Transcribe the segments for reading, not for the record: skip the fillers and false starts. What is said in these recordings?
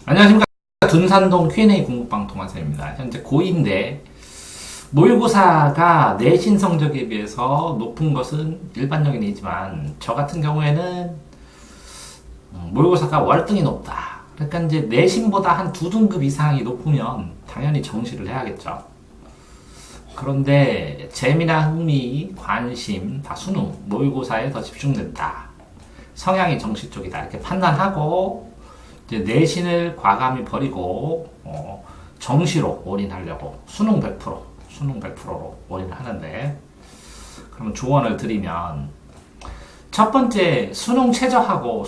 안녕하십니까. 둔산동 Q&A 공부방 동아쌤입니다. 현재 고2인데 모의고사가 내신 성적에 비해서 높은 것은 일반적인 이지만 저 같은 경우에는 모의고사가 월등히 높다. 그러니까 이제 내신보다 한 2등급 이상이 높으면 당연히 정시를 해야겠죠. 그런데 재미나 흥미, 관심, 다 수능, 모의고사에 더 집중된다. 성향이 정시 쪽이다. 이렇게 판단하고 이제 내신을 과감히 버리고 정시로 올인하려고 수능 100%로 올인하는데, 그러면 조언을 드리면 첫 번째 수능 최저하고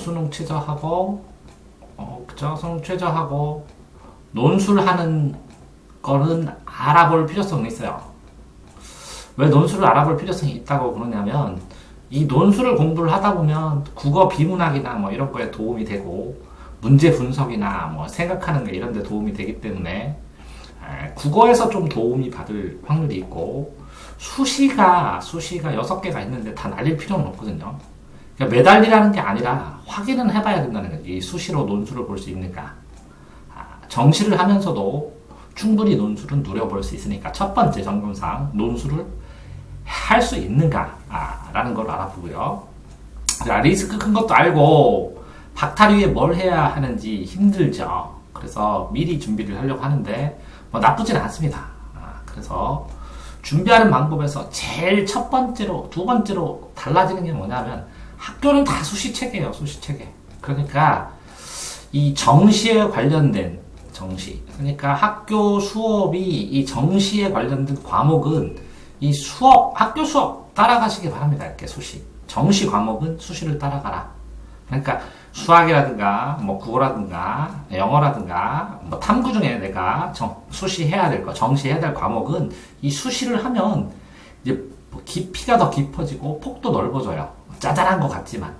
그죠? 수능 최저하고 논술하는 거는 알아볼 필요성이 있어요. 왜 논술을 알아볼 필요성이 있다고 그러냐면 이 논술을 공부를 하다 보면 국어 비문학이나 뭐 이런 거에 도움이 되고 문제 분석이나 뭐 생각하는 게 이런 데 도움이 되기 때문에 국어에서 좀 도움이 받을 확률이 있고, 수시가 6개가 있는데 다 날릴 필요는 없거든요. 그러니까 매달리라는 게 아니라 확인은 해봐야 된다는 거지. 이 수시로 논술을 볼 수 있는가. 정시를 하면서도 충분히 논술은 누려볼 수 있으니까 첫 번째 점검상 논술을 할 수 있는가 라는 걸 알아보고요. 리스크 큰 것도 알고 박탈 위에 뭘 해야 하는지 힘들죠. 그래서 미리 준비를 하려고 하는데 뭐 나쁘진 않습니다. 그래서 준비하는 방법에서 제일 첫 번째로, 두 번째로 달라지는 게 뭐냐면 학교는 다 수시체계예요. 수시체계. 그러니까 이 정시에 관련된 정시, 그러니까 학교 수업이 이 정시에 관련된 과목은 이 학교 수업 따라가시기 바랍니다. 이렇게 수시. 정시 과목은 수시를 따라가라. 그러니까 수학이라든가 뭐 국어라든가 영어라든가 뭐 탐구 중에 내가 수시해야 될 거, 정시해야 될 과목은 이 수시를 하면 이제 깊이가 더 깊어지고 폭도 넓어져요. 짜잘한 것 같지만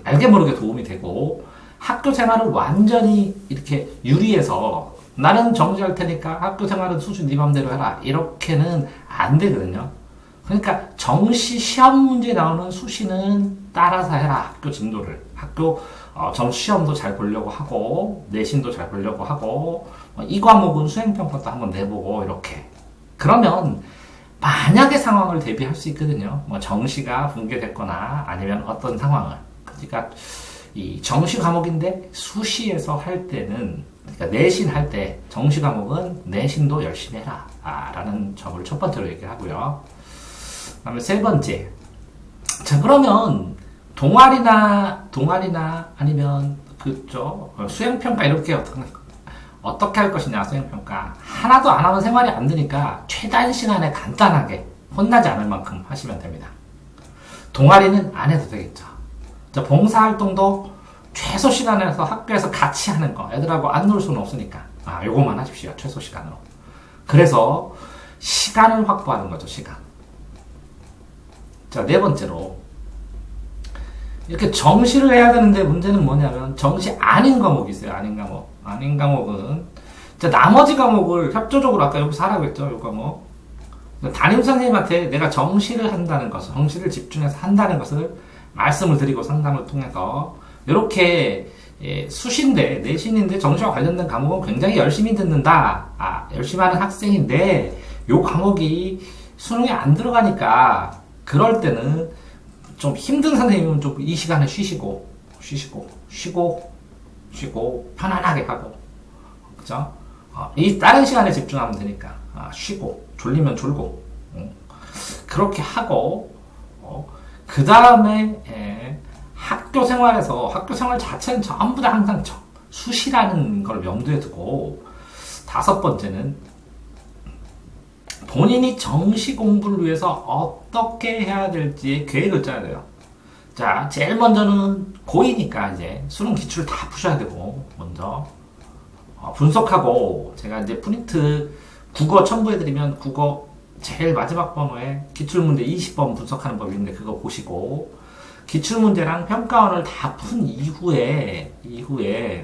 알게 모르게 도움이 되고, 학교 생활을 완전히 이렇게 유리해서 나는 정시할 테니까 학교 생활은 수시 네 맘대로 해라 이렇게는 안 되거든요. 그러니까 정시 시험 문제 나오는 수시는 따라서 해라. 학교 진도를. 학교 점수 시험도 잘 보려고 하고 내신도 잘 보려고 하고 이 과목은 수행평가도 한번 내보고 이렇게. 그러면 만약의 상황을 대비할 수 있거든요. 뭐 정시가 붕괴됐거나 아니면 어떤 상황을. 그러니까 이 정시 과목인데 수시에서 할 때는, 그러니까 내신 할 때 정시 과목은 내신도 열심히 해라 라는 점을 첫 번째로 얘기를 하고요. 그 다음에 세 번째, 자 그러면 동아리나 아니면 그죠 수행평가 이렇게 어떻게 할 것이냐. 수행평가 하나도 안 하면 생활이 안 되니까 최단 시간에 간단하게 혼나지 않을 만큼 하시면 됩니다. 동아리는 안 해도 되겠죠. 자, 봉사활동도 최소 시간에서 학교에서 같이 하는 거, 애들하고 안 놀 수는 없으니까 요것만 하십시오. 최소 시간으로. 그래서 시간을 확보하는 거죠. 시간. 자, 네 번째로 이렇게 정시를 해야 되는데 문제는 뭐냐면 정시 아닌 과목이 있어요. 아닌 과목은 자, 나머지 과목을 협조적으로 아까 여기서 하라고 했죠. 이 과목 담임선생님한테 내가 정시를 한다는 것을, 정시를 집중해서 한다는 것을 말씀을 드리고 상담을 통해서 이렇게 수시인데 내신인데 정시와 관련된 과목은 굉장히 열심히 듣는다. 열심히 하는 학생인데 이 과목이 수능에 안 들어가니까 그럴 때는 좀 힘든 선생님은 좀 이 시간에 쉬시고 편안하게 하고, 그죠? 이 다른 시간에 집중하면 되니까 쉬고 졸리면 졸고 그렇게 하고, 그 다음에 학교 생활 자체는 전부 다 항상 수시라는 걸 염두에 두고, 다섯 번째는 본인이 정시 공부를 위해서 어떻게 해야 될지 계획을 짜야 돼요. 자, 제일 먼저는 고2니까 이제 수능 기출을 다 푸셔야 되고, 먼저 분석하고, 제가 이제 프린트 국어 첨부해드리면 국어 제일 마지막 번호에 기출문제 20번 분석하는 법이 있는데 그거 보시고, 기출문제랑 평가원을 다 푼 이후에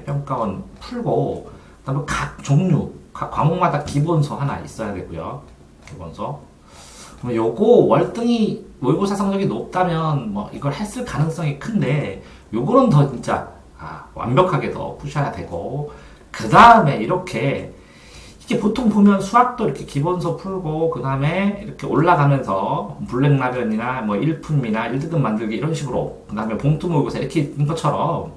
평가원 풀고, 그 다음에 각 종류, 각 과목마다 기본서 하나 있어야 되고요. 기본서. 그럼 요거 월등히 모의고사 성적이 높다면 뭐 이걸 했을 가능성이 큰데, 요거는 더 진짜 완벽하게 더 푸셔야 되고, 그 다음에 이게 보통 보면 수학도 이렇게 기본서 풀고 그 다음에 이렇게 올라가면서 블랙라벤이나 뭐 1품이나 1등급 만들기 이런 식으로 그 다음에 봉투 모의고사 이렇게 있는 것처럼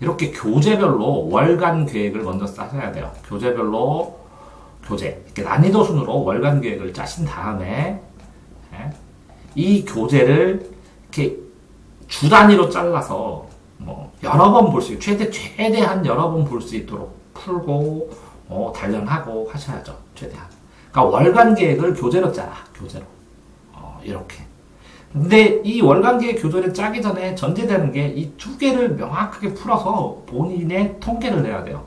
이렇게 교재별로 월간 계획을 먼저 짜셔야 돼요. 교재별로 이렇게 난이도 순으로 월간 계획을 짜신 다음에 이 교재를 이렇게 주 단위로 잘라서 뭐 여러 번 볼 수 있고 최대한 여러 번 볼 수 있도록 풀고 단련하고 하셔야죠. 최대한. 그러니까 월간 계획을 교재로 짜라. 교재로. 이렇게. 근데 이 월간 계획 교재를 짜기 전에 전제되는 게 이 두 개를 명확하게 풀어서 본인의 통계를 내야 돼요.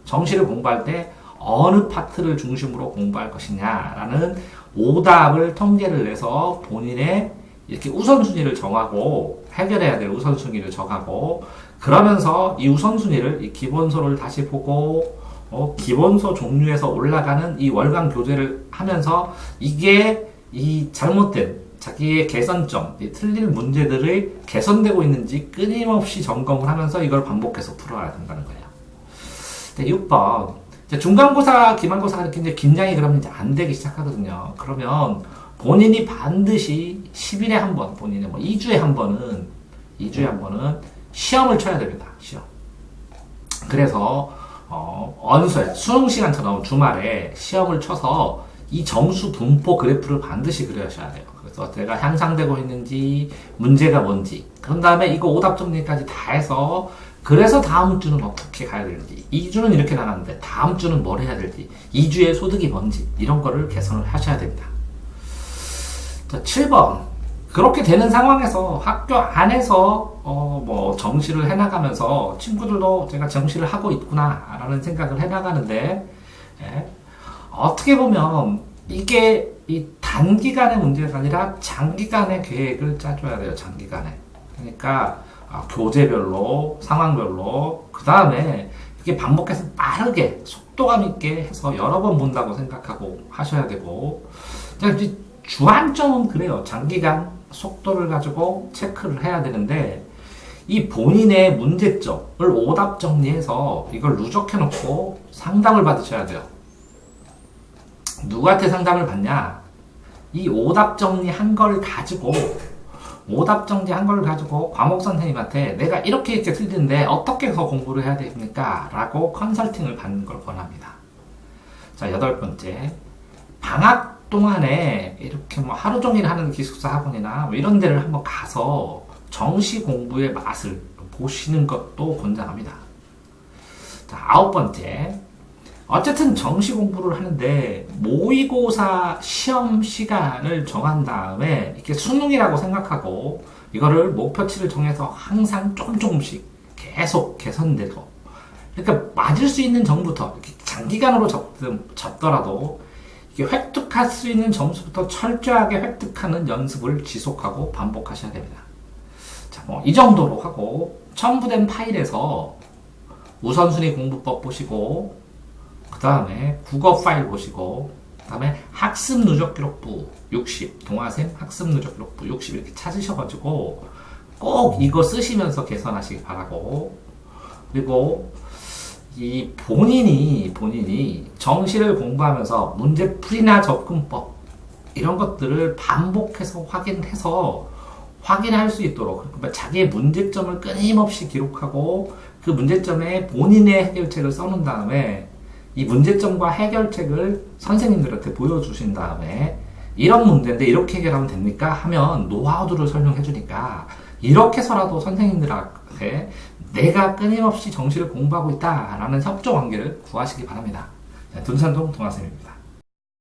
정시를 공부할 때 어느 파트를 중심으로 공부할 것이냐라는 오답을 통계를 내서 본인의 이렇게 우선순위를 정하고 해결해야 될 우선순위를 정하고 그러면서 이 우선순위를 이 기본서를 다시 보고 기본서 종류에서 올라가는 이 월간 교재를 하면서 이게 이 잘못된 자기의 개선점, 이 틀릴 문제들이 개선되고 있는지 끊임없이 점검을 하면서 이걸 반복해서 풀어야 된다는 거예요. 네, 6번. 중간고사, 기말고사가 이렇게 이제 긴장이 그러면 이제 안 되기 시작하거든요. 그러면 본인이 반드시 10일에 한 번, 본인의 뭐 2주에 한 번은 시험을 쳐야 됩니다. 시험. 그래서, 수능 시간처럼 주말에 시험을 쳐서 이 점수 분포 그래프를 반드시 그려셔야 돼요. 그래서 내가 향상되고 있는지, 문제가 뭔지, 그런 다음에 이거 오답 정리까지 다 해서, 그래서 다음 주는 어떻게 가야 되는지, 2주는 이렇게 나갔는데, 다음 주는 뭘 해야 될지, 2주의 소득이 뭔지, 이런 거를 개선을 하셔야 됩니다. 자, 7번. 그렇게 되는 상황에서 학교 안에서, 정시를 해나가면서 친구들도 제가 정시를 하고 있구나, 라는 생각을 해나가는데, 어떻게 보면 이게 이 단기간의 문제가 아니라 장기간의 계획을 짜줘야 돼요. 장기간에. 그러니까 교재별로, 상황별로, 그 다음에 이게 반복해서 빠르게 속도감 있게 해서 여러 번 본다고 생각하고 하셔야 되고, 주안점은 그래요. 장기간 속도를 가지고 체크를 해야 되는데, 이 본인의 문제점을 오답 정리해서 이걸 누적해놓고 상담을 받으셔야 돼요. 누구한테 상담을 받냐? 이 오답 정리한 걸 가지고 과목 선생님한테 내가 이렇게 틀리는데 어떻게 더 공부를 해야 됩니까? 라고 컨설팅을 받는 걸 권합니다. 자, 8번째. 방학 동안에 이렇게 뭐 하루 종일 하는 기숙사 학원이나 뭐 이런 데를 한번 가서 정시 공부의 맛을 보시는 것도 권장합니다. 자, 9번째. 어쨌든 정시 공부를 하는데 모의고사 시험 시간을 정한 다음에 이렇게 수능이라고 생각하고 이거를 목표치를 정해서 항상 조금씩 계속 개선되고, 그러니까 맞을 수 있는 점부터 이렇게 장기간으로 접더라도 이게 획득할 수 있는 점수부터 철저하게 획득하는 연습을 지속하고 반복하셔야 됩니다. 자, 이 정도로 하고 첨부된 파일에서 우선순위 공부법 보시고, 그 다음에 국어 파일 보시고, 그 다음에 학습 누적 기록부 60, 동아쌤 학습 누적 기록부 60 이렇게 찾으셔가지고 꼭 이거 쓰시면서 개선하시기 바라고, 그리고 이 본인이 정시를 공부하면서 문제풀이나 접근법 이런 것들을 반복해서 확인할 수 있도록, 그러니까 자기의 문제점을 끊임없이 기록하고 그 문제점에 본인의 해결책을 써놓은 다음에 이 문제점과 해결책을 선생님들한테 보여주신 다음에 이런 문제인데 이렇게 해결하면 됩니까? 하면 노하우들을 설명해 주니까 이렇게 해서라도 선생님들한테 내가 끊임없이 정시를 공부하고 있다라는 협조 관계를 구하시기 바랍니다. 둔산동 동아쌤입니다.